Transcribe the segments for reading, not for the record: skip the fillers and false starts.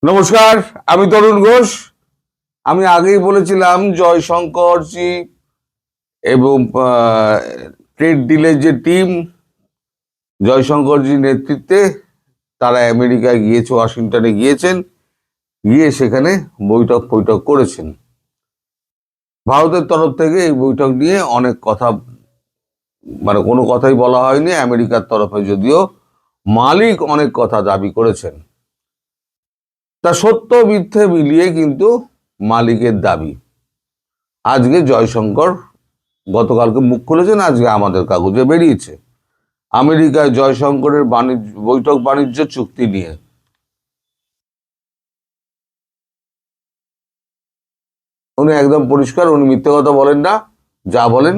নমস্কার, আমি তরুণ ঘোষ। আমি আগেই বলেছিলাম জয়শঙ্করজি এবং ট্রেড ডিলের যে টিম জয়শঙ্করজির নেতৃত্বে তারা আমেরিকায় গিয়েছে, ওয়াশিংটনে গিয়েছেন, গিয়ে সেখানে বৈঠক করেছেন। ভারতের তরফ থেকে এই বৈঠক নিয়ে অনেক কথা, মানে কোনো কথাই বলা হয়নি। আমেরিকার তরফে যদিও মালিক অনেক কথা দাবি করেছেন, তা সত্য মিথ্যে মিলিয়ে কিন্তু মালিকের দাবি। আজকে জয়শঙ্কর গতকালকে মুখ খুলেছেন, আজকে আমাদের কাগজে বেরিয়েছে আমেরিকায় জয়শঙ্করের বাণিজ্য চুক্তি নিয়ে। উনি একদম পরিষ্কার, উনি মিথ্যে কথা বলেন না, যা বলেন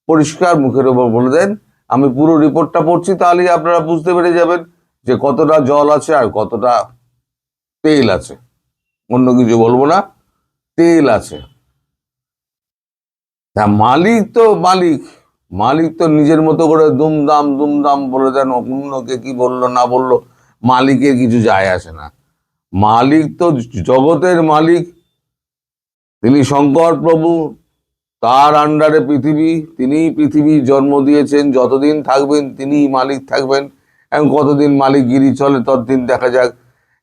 পরিষ্কার মুখের ওপর বলে দেন। আমি পুরো রিপোর্টটা পড়ছি, তাহলেই আপনারা বুঝতে পেরে যাবেন যে কতটা জল আছে আর কতটা তেল আছে। অন্য কিছু বলবো না, তেল আছে। তা মালিক তো নিজের মতো করে দুমদাম দুমদাম বলে দেন, অন্যকে কি বললো না বললো মালিকের কিছু যায় আসে না। মালিক তো জগতের মালিক, তিনি শঙ্কর প্রভু, তার আন্ডারে পৃথিবী, তিনিই পৃথিবী জন্ম দিয়েছেন, যতদিন থাকবেন তিনিই মালিক থাকবেন। এখন কতদিন মালিকগিরি চলে ততদিন দেখা যাক।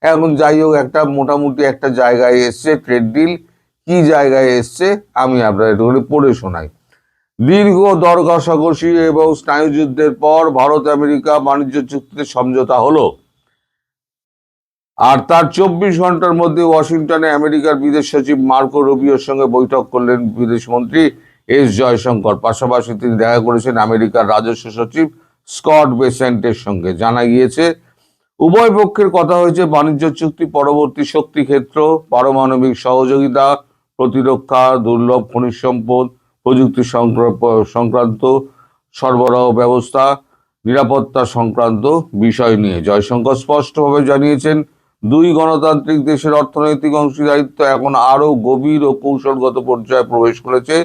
এখন যাই হোক, একটা মোটামুটি একটা জায়গায় এসছে ট্রেড ডিল। কি জায়গায় এসছে আমি আপনার একটু করে পড়ে শোনাই। দীর্ঘ দর কষাকষি এবং স্নায়ুযুদ্ধের পর ভারত আমেরিকা বাণিজ্য চুক্তিতে সমঝোতা হলো, আর তার 24 ঘন্টার মধ্যে ওয়াশিংটনে আমেরিকার বিদেশ সচিব মার্কো রুবিওর সঙ্গে বৈঠক করলেন বিদেশমন্ত্রী এস জয়শঙ্কর। পাশাপাশি তিনি দেখা করেছেন আমেরিকার রাজস্ব সচিব স্কট বেসেন্টের সঙ্গে। জানা গিয়েছে উভয় পক্ষের কথা হয়েছে বাণিজ্য চুক্তি, পরবর্তী শক্তি ক্ষেত্র, পারমাণবিক সহযোগিতা, প্রতিরক্ষা, দুর্লভ খনিজ সম্পদ, প্রযুক্তি সংক্রান্ত সরবরাহ ব্যবস্থা, নিরাপত্তা সংক্রান্ত বিষয় নিয়ে। জয়শঙ্কর স্পষ্টভাবে জানিয়েছেন দুই গণতান্ত্রিক দেশের অর্থনৈতিক অংশীদারিত্ব এখন আরো গভীর ও কৌশলগত পর্যায়ে প্রবেশ করেছে,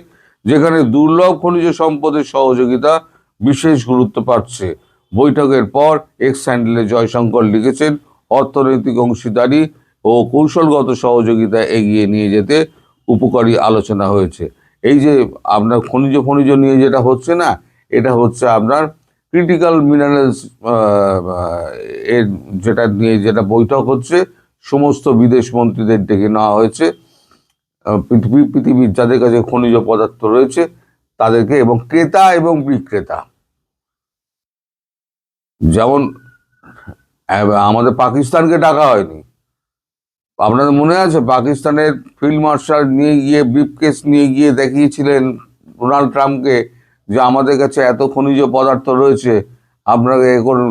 যেখানে দুর্লভ খনিজ সম্পদের সহযোগিতা বিশেষ গুরুত্ব পাচ্ছে। বৈঠকের পর এক্স হ্যান্ডেলে জয়শঙ্কর লিখেছেন, অর্থনৈতিক অংশীদারি ও কৌশলগত সহযোগিতা এগিয়ে নিয়ে যেতে উপকারী আলোচনা হয়েছে। এই যে আপনার খনিজ নিয়ে যেটা হচ্ছে না, এটা হচ্ছে আপনার ক্রিটিক্যাল মিনারেলস, এর যেটা বৈঠক হচ্ছে, সমস্ত বিদেশ মন্ত্রীদের ডেকে নেওয়া হয়েছে। পৃথিবীর যাদের কাছে খনিজ পদার্থ রয়েছে তাদেরকে, এবং ক্রেতা এবং বিক্রেতা। যেমন আমাদের পাকিস্তানকে ডাকা হয়নি, আপনাদের মনে আছে? পাকিস্তানের ফিল্ড মার্শাল নিয়ে গিয়ে ব্রিফকেস নিয়ে গিয়ে দেখিয়েছিলেন ডোনাল্ড ট্রাম্পকে যে আমাদের কাছে এত খনিজ পদার্থ রয়েছে, আপনাকে এ করুন।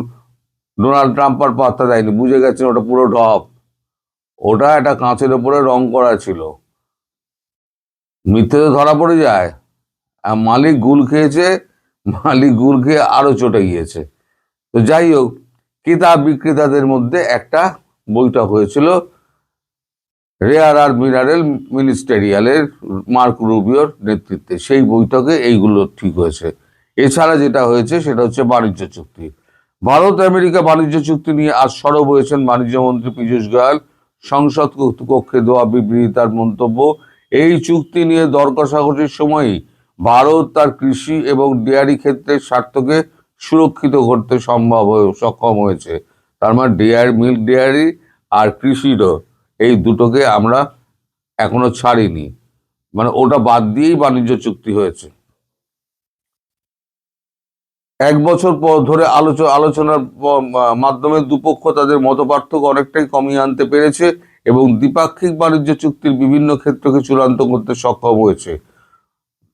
ডোনাল্ড ট্রাম্প আর পাত্তা দেয়নি, বুঝে গেছেন ওটা পুরো ঢপ। ওটা একটা কাঁচের ওপরে রং করা ছিল। মিথ্যে তো ধরা পড়ে যায়। মালিক গুল খেয়েছে, মালিক গুল খেয়ে আরো চটে গিয়েছে। তো যাই হোক, ক্রেতা বিক্রেতাদের মধ্যে একটা বৈঠক হয়েছিল রেয়ার আর মিনারেল মিনিস্টেরিয়ালের মার্ক রুবিওর নেতৃত্বে। সেই বৈঠকে এইগুলো ঠিক হয়েছে। এছাড়া যেটা হয়েছে সেটা হচ্ছে বাণিজ্য চুক্তি। ভারত আমেরিকা বাণিজ্য চুক্তি নিয়ে আজ সরব হয়েছেন বাণিজ্য মন্ত্রী পীযূষ গোয়েল। সংসদ কক্ষে দেওয়া বিবৃতি তার মন্তব্য, এই চুক্তি নিয়ে দর কষাকষির সময়ই ভারত তার কৃষি এবং ডেয়ারি ক্ষেত্রের স্বার্থকে সুরক্ষিত করতে সক্ষম হয়েছে। তার মানে মিল্ক ডেয়ারি আর কৃষিরও, এই দুটোকে আমরা এখনো ছাড়িনি, মানে ওটা বাদ দিয়েই বাণিজ্য চুক্তি হয়েছে। 1 বছর ধরে আলোচনার মাধ্যমে দুপক্ষ তাদের মতপার্থক্য অনেকটাই কমিয়ে আনতে পেরেছে এবং দ্বিপাক্ষিক বাণিজ্য চুক্তির বিভিন্ন ক্ষেত্রকে চূড়ান্ত করতে সক্ষম হয়েছে।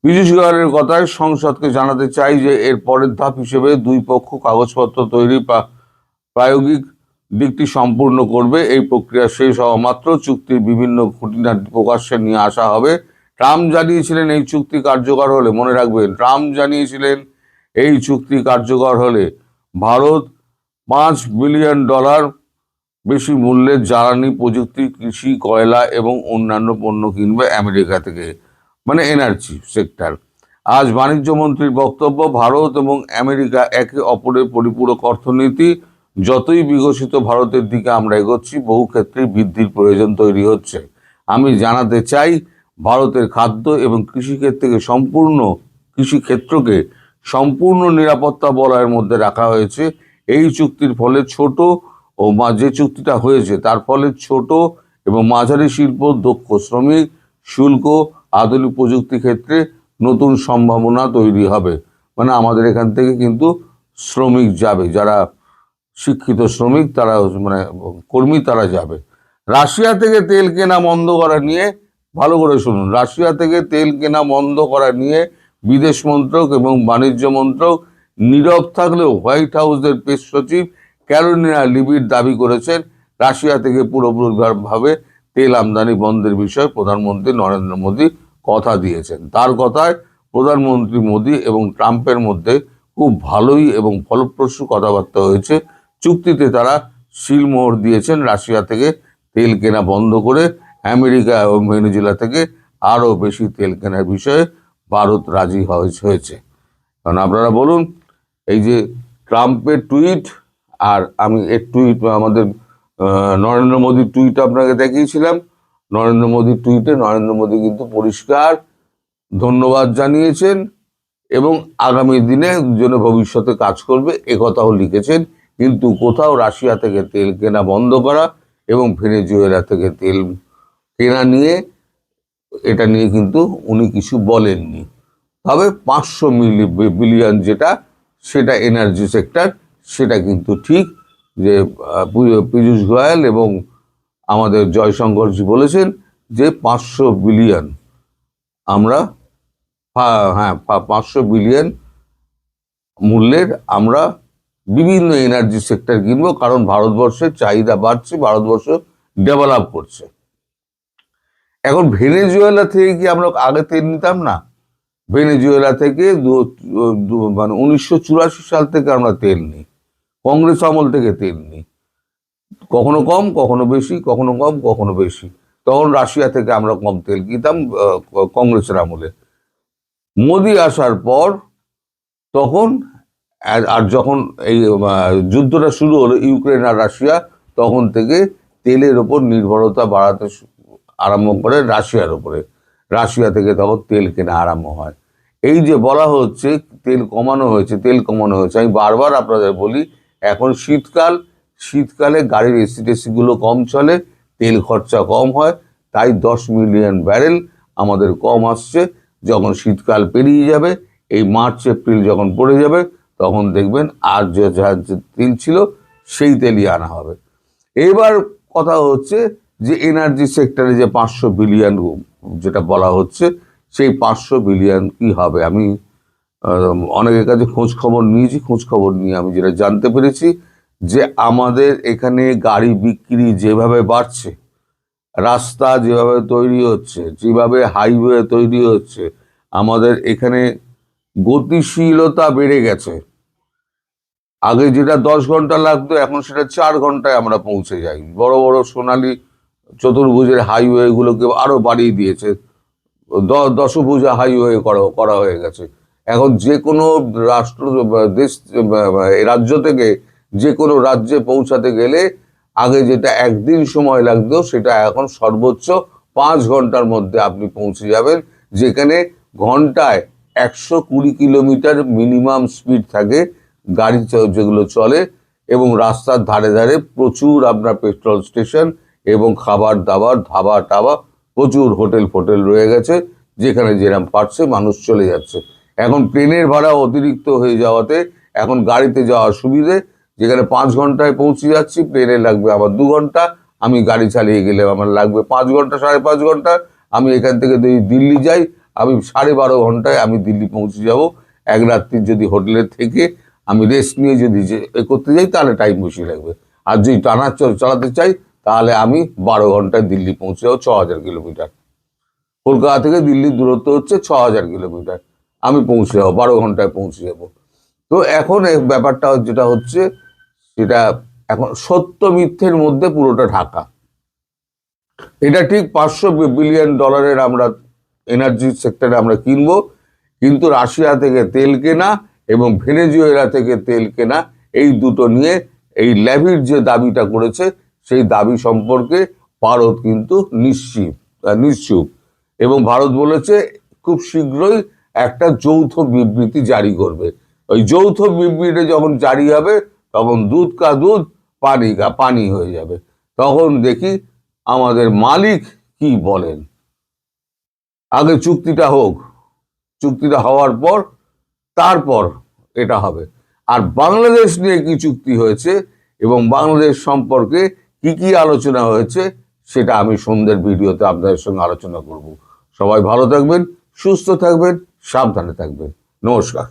পীযূষ গোয়েলের কথায়, সংসদকে জানাতে চাই যে এর পরের ধাপ হিসেবে দুই পক্ষ কাগজপত্র তৈরি প্রায়োগিক দিকটি সম্পূর্ণ করবে। এই প্রক্রিয়া শেষ হওয়া মাত্র চুক্তির বিভিন্ন খুঁটিনাটি প্রকাশ্যে নিয়ে আসা হবে। ট্রাম্প জানিয়েছিলেন এই চুক্তি কার্যকর হলে, মনে রাখবেন, ট্রাম্প জানিয়েছিলেন এই চুক্তি কার্যকর হলে ভারত $5 বিলিয়ন বেশি মূল্যের জ্বালানি, প্রযুক্তি, কৃষি, কয়লা এবং অন্যান্য পণ্য কিনবে আমেরিকা থেকে, মানে এনার্জি সেক্টর। আজ বাণিজ্য মন্ত্রীর বক্তব্য, ভারত এবং আমেরিকা একে অপরের পরিপূরক অর্থনীতি, যতই বিকশিত ভারতের দিকে আমরা এগোচ্ছি, বহু ক্ষেত্রে বৃদ্ধির প্রয়োজন তৈরি হচ্ছে। আমি জানাতে চাই, ভারতের খাদ্য এবং কৃষিক্ষেত্রকে সম্পূর্ণ নিরাপত্তা বলয়ের মধ্যে রাখা হয়েছে। এই চুক্তির ফলে যে চুক্তিটা হয়েছে তার ফলে ছোট এবং মাঝারি শিল্প, দক্ষ শ্রমিক, শুল্ক, আধুনিক প্রযুক্তি ক্ষেত্রে নতুন সম্ভাবনা তৈরি হবে। মানে আমাদের এখান থেকে কিন্তু শ্রমিক যাবে, যারা শিক্ষিত শ্রমিক, তারা মানে কর্মী, তারা যাবে। রাশিয়া থেকে তেল কেনা বন্ধ করা নিয়ে, ভালো করে শুনুন, রাশিয়া থেকে তেল কেনা বন্ধ করা নিয়ে বিদেশ মন্ত্রক এবং বাণিজ্য মন্ত্রক নীরব থাকলেও হোয়াইট হাউসের প্রেস সচিব ক্যারোলিনা লিভিট দাবি করেছেন রাশিয়া থেকে পুরোপুরিভাবে তেল আমদানি বন্ধের বিষয়ে প্রধানমন্ত্রী নরেন্দ্র মোদী কথা দিয়েছেন। তার কথায় প্রধানমন্ত্রী মোদী এবং ট্রাম্পের মধ্যে খুব ভালোই এবং ফলপ্রসূ কথাবার্তা হয়েছে। চুক্তিতে তারা সিলমোহর দিয়েছেন রাশিয়া থেকে তেল কেনা বন্ধ করে আমেরিকা এবং ভেনেজুয়েলা থেকে আরও বেশি তেল কেনার বিষয়ে ভারত রাজি হয়েছে। কারণ আপনারা বলুন, এই যে ট্রাম্পের টুইট আর আমি এর টুইট, আমাদের নরেন্দ্র মোদীর টুইট আপনাকে দেখিয়েছিলাম। নরেন্দ্র মোদীর টুইটে নরেন্দ্র মোদী কিন্তু পরিষ্কার ধন্যবাদ জানিয়েছেন এবং আগামী দিনে জন্য ভবিষ্যতে কাজ করবে একথাও লিখেছেন। কিন্তু কোথাও রাশিয়া থেকে তেল কেনা বন্ধ করা এবং ভেনেজুয়েলা থেকে তেল কেনা নিয়ে, এটা নিয়ে কিন্তু উনি কিছু বলেননি। তবে 500 বিলিয়ন যেটা, সেটা এনার্জি সেক্টর, সেটা কিন্তু ঠিক যে পীযূষ গোয়েল এবং আমাদের জয়শঙ্করজি বলেছেন যে 500 বিলিয়ন আমরা, হ্যাঁ 500 বিলিয়ন মূল্যের আমরা বিভিন্ন এনার্জি সেক্টর কিনবো, কারণ ভারতবর্ষের চাহিদা বাড়ছে, ভারতবর্ষ ডেভেলপ করছে। এখন ভেনেজুয়েলা থেকে কি আমরা আগে তেল নিতাম না? ভেনেজুয়েলা থেকে মানে 1984 সাল থেকে আমরা তেল নিই, কংগ্রেস আমল থেকে তেল নিই, কখনো কম কখনো বেশি, কখনো কম কখনো বেশি। তখন রাশিয়া থেকে আমরা কম তেল কিনতাম কংগ্রেসের আমলে। মোদি আসার পর তখন, আর যখন এই যুদ্ধটা শুরু হলো ইউক্রেন আর রাশিয়া, তখন থেকে তেলের ওপর নির্ভরতা বাড়াতে আরম্ভ করে রাশিয়ার উপরে। রাশিয়া থেকে তখন তেল কেনা আরম্ভ হয়। এই যে বলা হচ্ছে তেল কমানো হয়েছে, তেল কমানো হয়েছে, আমি বারবার আপনাদের বলি, এখন শীতকালে গাড়ির এসি টেসিগুলো কম চলে, তেল খরচা কম হয়, তাই 10 মিলিয়ন ব্যারেল আমাদের কম আসছে। যখন শীতকাল পেরিয়ে যাবে, এই মার্চ এপ্রিল যখন পড়ে যাবে, তখন দেখবেন আর যে তেল ছিল সেই তেলই আনা হবে। এবার কথা হচ্ছে যে এনার্জি সেক্টরে যে 500 বিলিয়ন যেটা বলা হচ্ছে, সেই 500 বিলিয়ন কি হবে? আমি অনেকের কাছে খোঁজ খবর নিয়ে আমি যেটা জানতে পেরেছি যে আমাদের এখানে গাড়ি বিক্রি যেভাবে বাড়ছে, রাস্তা যেভাবে তৈরি হচ্ছে, যেভাবে হাইওয়ে তৈরি হচ্ছে, আমাদের এখানে গতিশীলতা বেড়ে গেছে। আগে যেটা 10 ঘন্টা লাগতো, এখন সেটা 4 ঘন্টায় আমরা পৌঁছে যাই। বড় বড় সোনালী চতুর্ভুজের হাইওয়েগুলোকে আরো বাড়িয়ে দিয়েছে, দশভুজা হাইওয়ে করা হয়ে গেছে। এখন যে কোনো রাজ্য থেকে যে কোনো রাজ্যে পৌঁছাতে গেলে আগে যেটা একদিন সময় লাগতো, সেটা এখন সর্বোচ্চ 5 ঘন্টার মধ্যে আপনি পৌঁছে যাবেন। যেখানে ঘন্টায় 120 কিলোমিটার মিনিমাম স্পিড থাকে গাড়ি যেগুলো চলে, এবং রাস্তার ধারে ধারে প্রচুর আপনার পেট্রোল স্টেশন এবং খাবার দাবার, ধাবা টাবা, প্রচুর হোটেল রয়ে গেছে, যেখানে যেরকম পারছে মানুষ চলে যাচ্ছে। এখন প্লেনের ভাড়া অতিরিক্ত হয়ে যাওয়াতে এখন গাড়িতে যাওয়ার সুবিধে, যেখানে 5 ঘন্টায় পৌঁছে যাচ্ছি, প্লেনে লাগবে আমার 2 ঘন্টা, আমি গাড়ি চালিয়ে গেলে আমার লাগবে 5 ঘন্টা, 5.5 ঘন্টা। আমি এখান থেকে যদি দিল্লি যাই, আমি 12.5 ঘন্টায় আমি দিল্লি পৌঁছে যাব। এক রাত্রি যদি হোটেলে থেকে আমি রেস্ট নিয়ে যদি করতে যাই, তাহলে টাইম বেশি লাগবে। আর যদি টানা চালাতে চাই, তাহলে আমি 12 ঘন্টায় দিল্লি পৌঁছে যাবো। 6000 কিলোমিটার কলকাতা থেকে দিল্লির দূরত্ব হচ্ছে 6000 কিলোমিটার, আমি পৌঁছে যাবো 12 ঘন্টায় পৌঁছে যাব। তো এখন এই ব্যাপারটা যেটা হচ্ছে, সেটা এখন সত্য মিথ্যের মধ্যে পুরোটা ঢাকা। এটা ঠিক 500 বিলিয়ন ডলারের আমরা এনার্জি সেক্টরে আমরা কিনবো, কিন্তু রাশিয়া থেকে তেল কেনা এবং ভেনেজুয়েলা থেকে তেল কেনা, এই দুটো নিয়ে এই ল্যাভির যে দাবিটা করেছে সেই দাবি সম্পর্কে ভারত কিন্তু নিশ্চুপ এবং ভারত বলেছে খুব শীঘ্রই একটা যৌথ বিবৃতি জারি করবে। ওই যৌথ বিবৃতি যখন জারি হবে তখন দুধ কা দুধ পানি কা পানি হয়ে যাবে। তখন দেখি আমাদের মালিক কি বলেন। আগে চুক্তিটা হোক, চুক্তিটা হওয়ার পর তারপর এটা হবে। আর বাংলাদেশ নিয়ে কি চুক্তি হয়েছে এবং বাংলাদেশ সম্পর্কে কি কি আলোচনা হয়েছে সেটা আমি সন্ধ্যের ভিডিওতে আপনাদের সঙ্গে আলোচনা করব। সবাই ভালো থাকবেন, সুস্থ থাকবেন, সাবধানে থাকবেন। নমস্কার।